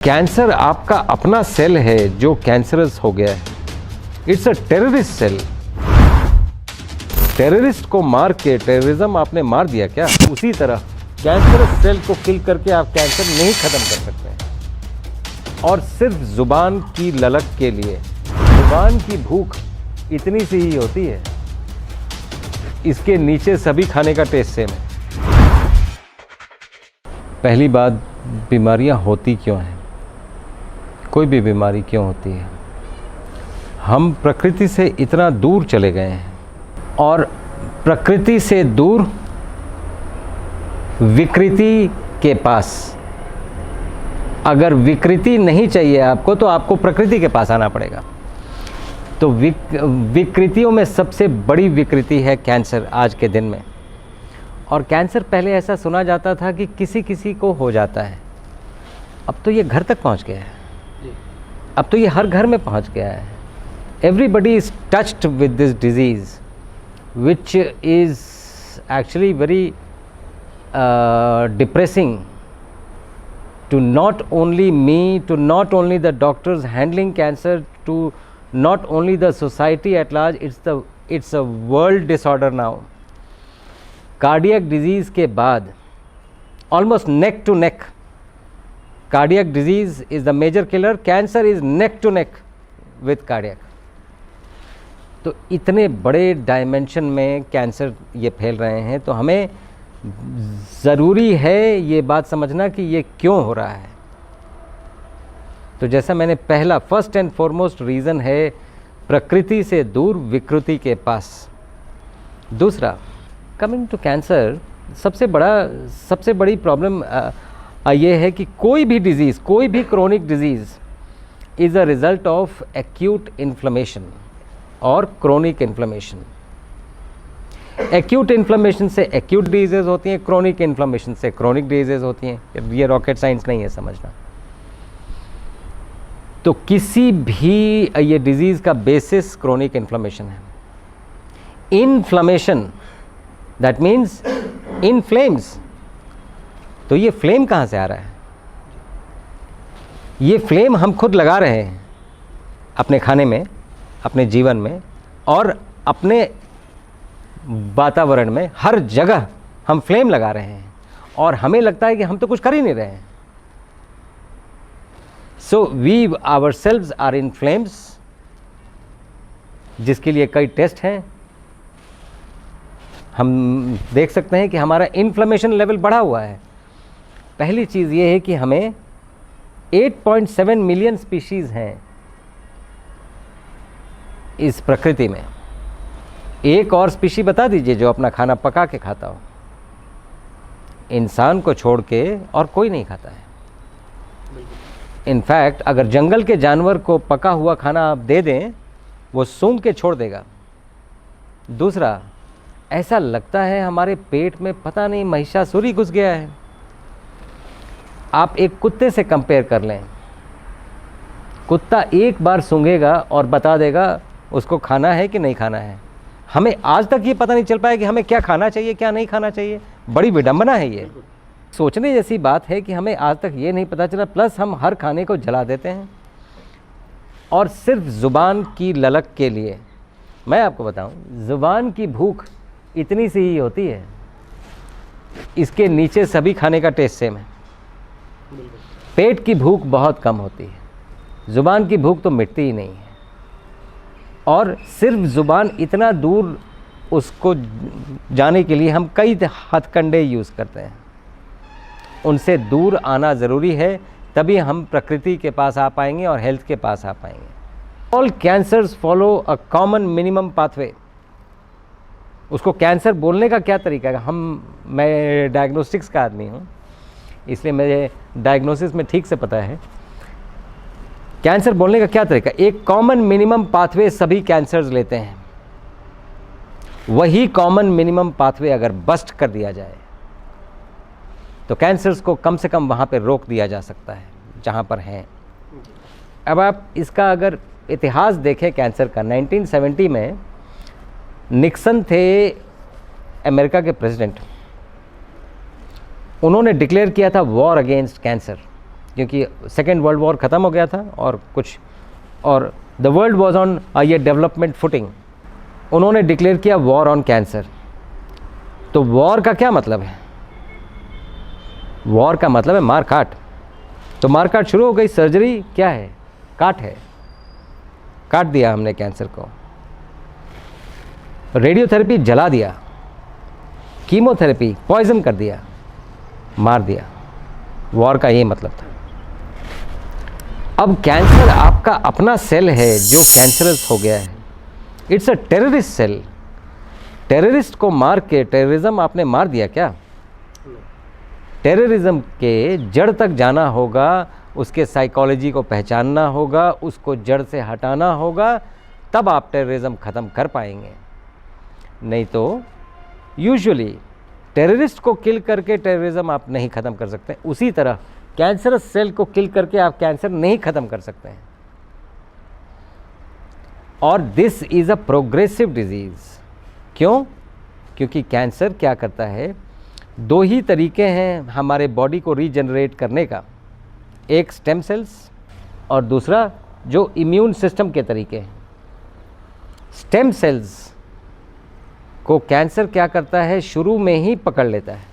Cancer आपका अपना cell है जो कैंसरस हो गया है। It's a terrorist cell. Terrorist को मार के टेररिज्म आपने मार दिया क्या? उसी तरह कैंसरस सेल को किल करके आप कैंसर नहीं खत्म कर सकते हैं। और सिर्फ जुबान की ललक के लिए, जुबान की भूख इतनी सी ही होती है, इसके नीचे सभी खाने का टेस्ट सेम है। पहली बात, बीमारियां होती क्यों हैं? कोई भी बीमारी क्यों होती है? हम प्रकृति से इतना दूर चले गए हैं, और प्रकृति से दूर विकृति के पास। अगर विकृति नहीं चाहिए आपको तो आपको प्रकृति के पास आना पड़ेगा। तो विकृतियों में सबसे बड़ी विकृति है कैंसर आज के दिन में। और कैंसर पहले ऐसा सुना जाता था कि किसी किसी को हो जाता है, अब तो ये घर तक पहुंच गया है, अब तो ये हर घर में पहुंच गया है। Everybody is touched with this disease which is actually very depressing to not only me, to not only the doctors handling cancer, to not only the society at large. It's a world disorder now. Cardiac disease के बाद almost neck to neck, cardiac disease is the major killer. Cancer is neck to neck with cardiac. तो इतने बड़े dimension में cancer ये फैल रहे हैं, तो हमें ज़रूरी है ये बात समझना कि ये क्यों हो रहा है। तो जैसा मैंने पहला, फर्स्ट एंड फॉरमोस्ट रीज़न है प्रकृति से दूर विकृति के पास। दूसरा, कमिंग टू कैंसर, सबसे बड़ी प्रॉब्लम ये है कि कोई भी डिज़ीज़, कोई भी chronic disease is a result of acute inflammation और क्रोनिक इन्फ्लेमेशन। एक्यूट इन्फ्लेमेशन से एक्यूट डिजीज़ होती हैं, क्रोनिक इन्फ्लेमेशन से क्रोनिक डिजीज़ होती हैं। ये रॉकेट साइंस नहीं है समझना। तो किसी भी ये डिजीज़ का बेसिस क्रोनिक इन्फ्लेमेशन है। Inflammation that means in flames. तो ये फ्लेम कहाँ से आ रहा है? ये फ्लेम हम खुद लगा रहे हैं अपने खाने में, अपने जीवन में, और अपने वातावरण में। हर जगह हम फ्लेम लगा रहे हैं और हमें लगता है कि हम तो कुछ कर ही नहीं रहे हैं। So we ourselves are in flames, जिसके लिए कई टेस्ट हैं। हम देख सकते हैं कि हमारा इन्फ्लेमेशन लेवल बढ़ा हुआ है। पहली चीज़ ये है कि हमें 8.7 मिलियन स्पीशीज़ हैं इस प्रकृति में। एक और स्पीशी बता दीजिए जो अपना खाना पका के खाता हो। इंसान को छोड़ के और कोई नहीं खाता है। इनफैक्ट अगर जंगल के जानवर को पका हुआ खाना आप दे दें, वो सूंघ के छोड़ देगा। दूसरा, ऐसा लगता है हमारे पेट में पता नहीं महिषासुर ही घुस गया है। आप एक कुत्ते से कंपेयर कर लें। कुत्ता एक बार सूंघेगा और बता देगा उसको खाना है कि नहीं खाना है। हमें आज तक ये पता नहीं चल पाया कि हमें क्या खाना चाहिए, क्या नहीं खाना चाहिए। बड़ी विडंबना है ये। सोचने जैसी बात है कि हमें आज तक ये नहीं पता चला। प्लस हम हर खाने को जला देते हैं, और सिर्फ ज़ुबान की ललक के लिए। मैं आपको बताऊं, ज़ुबान की भूख इतनी सी ही होती है, इसके नीचे सभी खाने का टेस्ट सेम है। पेट की भूख बहुत कम होती है, ज़ुबान की भूख तो मिटती ही नहीं है। और सिर्फ ज़ुबान इतना दूर, उसको जाने के लिए हम कई हथकंडे यूज़ करते हैं। उनसे दूर आना ज़रूरी है, तभी हम प्रकृति के पास आ पाएंगे और हेल्थ के पास आ पाएंगे। All cancers follow a common minimum pathway. उसको कैंसर बोलने का क्या तरीका है? मैं डायग्नोस्टिक्स का आदमी हूँ, इसलिए मुझे डायग्नोसिस में ठीक से पता है कैंसर बोलने का क्या तरीका। एक कॉमन मिनिमम पाथवे सभी कैंसर्स लेते हैं। वही कॉमन मिनिमम पाथवे अगर बस्ट कर दिया जाए तो कैंसर्स को कम से कम वहाँ पे रोक दिया जा सकता है जहाँ पर हैं। अब आप इसका अगर इतिहास देखें कैंसर का, 1970 में निक्सन थे अमेरिका के प्रेसिडेंट। उन्होंने डिक्लेयर किया था वॉर अगेंस्ट कैंसर। क्योंकि सेकेंड वर्ल्ड वॉर ख़त्म हो गया था और द वर्ल्ड वॉज ऑन ये डेवलपमेंट फुटिंग। उन्होंने डिक्लेयर किया वॉर ऑन कैंसर। तो वॉर का क्या मतलब है? वॉर का मतलब है मार काट। तो मार काट शुरू हो गई। सर्जरी क्या है? काट है, काट दिया हमने कैंसर को। रेडियोथेरेपी जला दिया, कीमोथेरेपी पॉइजन कर दिया, मार दिया। वॉर का ये मतलब था। अब कैंसर आपका अपना सेल है जो कैंसरस हो गया है। It's a terrorist cell. Terrorist को मार के टेररिज्म आपने मार दिया क्या? टेररिज्म के जड़ तक जाना होगा, उसके साइकोलॉजी को पहचानना होगा, उसको जड़ से हटाना होगा, तब आप टेररिज्म ख़त्म कर पाएंगे। नहीं तो यूजुअली टेररिस्ट को किल करके टेररिज्म आप नहीं ख़त्म कर सकते। उसी तरह कैंसरस सेल को किल करके आप कैंसर नहीं ख़त्म कर सकते हैं। और this is a progressive disease. क्यों? क्योंकि कैंसर क्या करता है, दो ही तरीके हैं हमारे बॉडी को रीजनरेट करने का, एक स्टेम सेल्स और दूसरा जो इम्यून सिस्टम के तरीके हैं। स्टेम सेल्स को कैंसर क्या करता है, शुरू में ही पकड़ लेता है।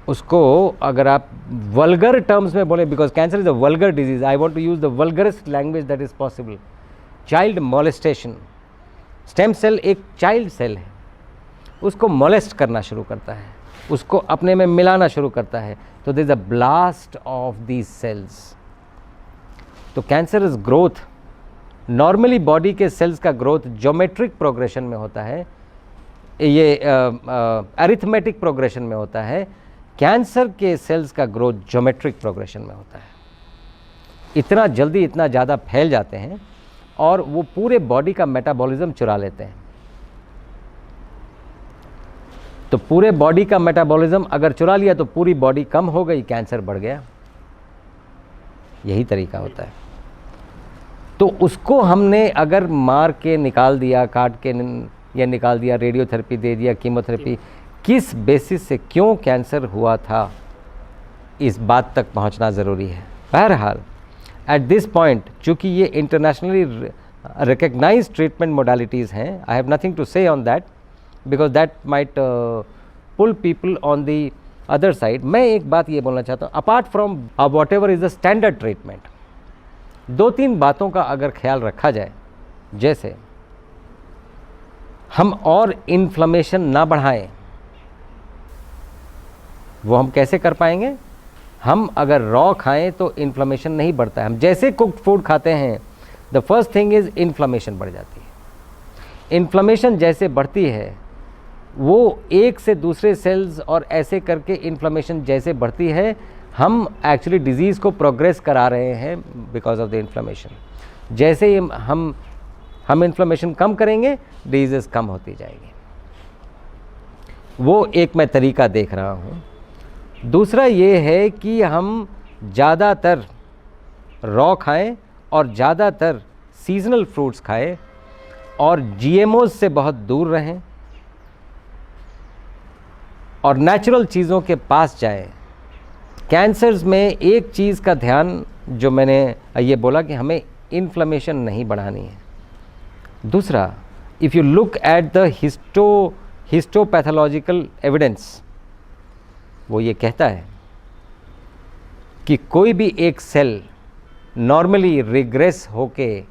उसको अगर आप वल्गर टर्म्स में बोले, because cancer is a vulgar disease, I want to use the vulgarest language that is possible, child molestation. Stem cell एक चाइल्ड सेल है, उसको मोलेस्ट करना शुरू करता है, उसको अपने में मिलाना शुरू करता है। तो there is a blast of these cells. तो cancer is growth. Normally body के सेल्स का ग्रोथ ज्योमेट्रिक प्रोग्रेशन में होता है, ये अरिथमेटिक प्रोग्रेशन में होता है। कैंसर के सेल्स का ग्रोथ ज्योमेट्रिक प्रोग्रेशन में होता है। इतना जल्दी, इतना ज़्यादा फैल जाते हैं और वो पूरे बॉडी का मेटाबॉलिज्म चुरा लेते हैं। तो पूरे बॉडी का मेटाबॉलिज्म अगर चुरा लिया तो पूरी बॉडी कम हो गई, कैंसर बढ़ गया। यही तरीका होता है। तो उसको हमने अगर मार के निकाल दिया, काट के या निकाल दिया, रेडियोथेरेपी दे दिया, कीमोथेरेपी, किस बेसिस से क्यों कैंसर हुआ था, इस बात तक पहुंचना ज़रूरी है। बहरहाल एट दिस पॉइंट, चूँकि ये इंटरनेशनली रिकग्नाइज्ड ट्रीटमेंट मोडालिटीज़ हैं, I have nothing to say on that because that might pull people on the other side. मैं एक बात ये बोलना चाहता हूँ, apart from whatever is the standard treatment, दो तीन बातों का अगर ख्याल रखा जाए, जैसे हम और इन्फ्लेमेशन ना बढ़ाएं, वो हम कैसे कर पाएंगे? हम अगर रॉ खाएं तो इन्फ्लेमेशन नहीं बढ़ता है। हम जैसे कुक्ड फूड खाते हैं, the first thing is inflammation बढ़ जाती है। इन्फ्लेमेशन जैसे बढ़ती है, वो एक से दूसरे सेल्स और ऐसे करके इन्फ्लेमेशन जैसे बढ़ती है, हम एक्चुअली डिजीज़ को प्रोग्रेस करा रहे हैं बिकॉज ऑफ द इन्फ्लेमेशन। जैसे ही हम इन्फ्लेमेशन कम करेंगे, डिजीज़ कम होती जाएगी। वो एक मैं तरीका देख रहा हूँ। दूसरा ये है कि हम ज़्यादातर रॉ खाएं और ज़्यादातर सीजनल फ्रूट्स खाएं और जीएमओज से बहुत दूर रहें और नेचुरल चीज़ों के पास जाएं। कैंसर्स में एक चीज़ का ध्यान, जो मैंने ये बोला कि हमें इन्फ्लेमेशन नहीं बढ़ानी है। दूसरा, if you look at the histopathological evidence, वो ये कहता है कि कोई भी एक सेल नॉर्मली रिग्रेस होके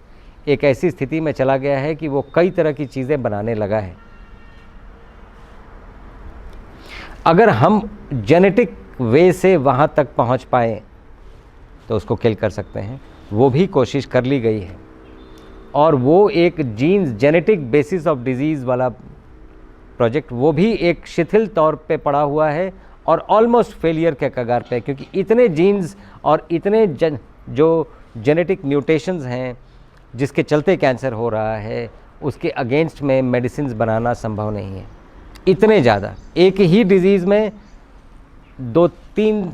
एक ऐसी स्थिति में चला गया है कि वो कई तरह की चीज़ें बनाने लगा है। अगर हम जेनेटिक वे से वहाँ तक पहुँच पाए तो उसको किल कर सकते हैं। वो भी कोशिश कर ली गई है और वो एक genes genetic basis of disease वाला प्रोजेक्ट, वो भी एक शिथिल तौर पे पड़ा हुआ है और ऑलमोस्ट फेलियर के कगार पे, क्योंकि इतने जीन्स और इतने जो जेनेटिक म्यूटेशंस हैं जिसके चलते कैंसर हो रहा है, उसके अगेंस्ट में मेडिसिन्स बनाना संभव नहीं है। इतने ज़्यादा, एक ही डिज़ीज़ में 2-3,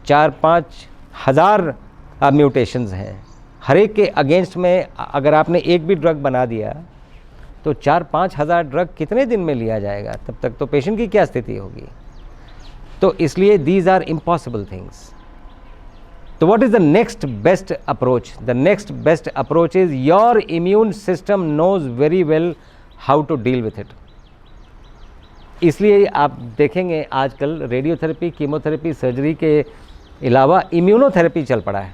4-5 हज़ार म्यूटेशंस हैं। हर एक के अगेंस्ट में अगर आपने एक भी ड्रग बना दिया तो 4-5 हज़ार ड्रग कितने दिन में लिया जाएगा? तब तक तो पेशेंट की क्या स्थिति होगी? तो इसलिए दीज आर इम्पॉसिबल थिंग्स। तो what is the next best approach? The next best approach is your immune system knows very well how to deal with it. इसलिए आप देखेंगे आजकल रेडियोथेरेपी, कीमोथेरेपी, सर्जरी के अलावा इम्यूनोथेरेपी चल पड़ा है।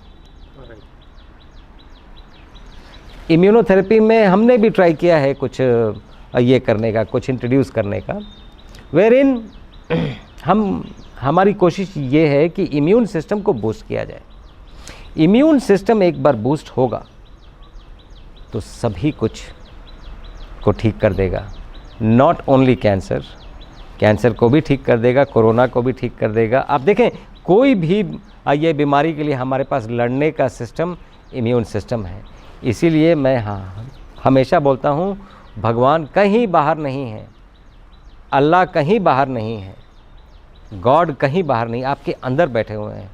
इम्यूनोथेरेपी में हमने भी ट्राई किया है कुछ ये करने का, कुछ इंट्रोड्यूस करने का, वेरिन हमारी कोशिश ये है कि इम्यून सिस्टम को बूस्ट किया जाए। इम्यून सिस्टम एक बार बूस्ट होगा तो सभी कुछ को ठीक कर देगा। नॉट ओनली कैंसर, कैंसर को भी ठीक कर देगा, कोरोना को भी ठीक कर देगा। आप देखें कोई भी ये बीमारी के लिए हमारे पास लड़ने का सिस्टम इम्यून सिस्टम है। इसीलिए मैं हमेशा बोलता हूँ, भगवान कहीं बाहर नहीं है, अल्लाह कहीं बाहर नहीं है, गॉड कहीं बाहर नहीं, आपके अंदर बैठे हुए हैं।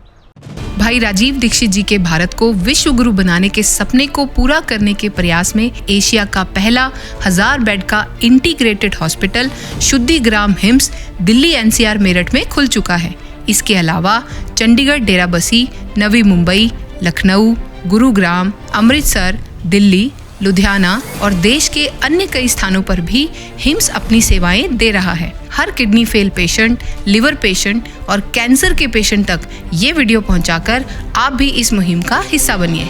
भाई राजीव दीक्षित जी के भारत को विश्व गुरु बनाने के सपने को पूरा करने के प्रयास में एशिया का पहला 1000 बेड का integrated hospital Shuddhigram HIMS Delhi NCR Meerut में खुल चुका है। इसके अलावा चंडीगढ़, डेराबसी, नवी मुंबई, लखनऊ, गुरुग्राम, अमृतसर, दिल्ली, लुधियाना और देश के अन्य कई स्थानों पर भी हिम्स अपनी सेवाएं दे रहा है। हर kidney fail patient, liver patient और कैंसर के पेशेंट तक ये वीडियो पहुंचाकर आप भी इस मुहिम का हिस्सा बनिए।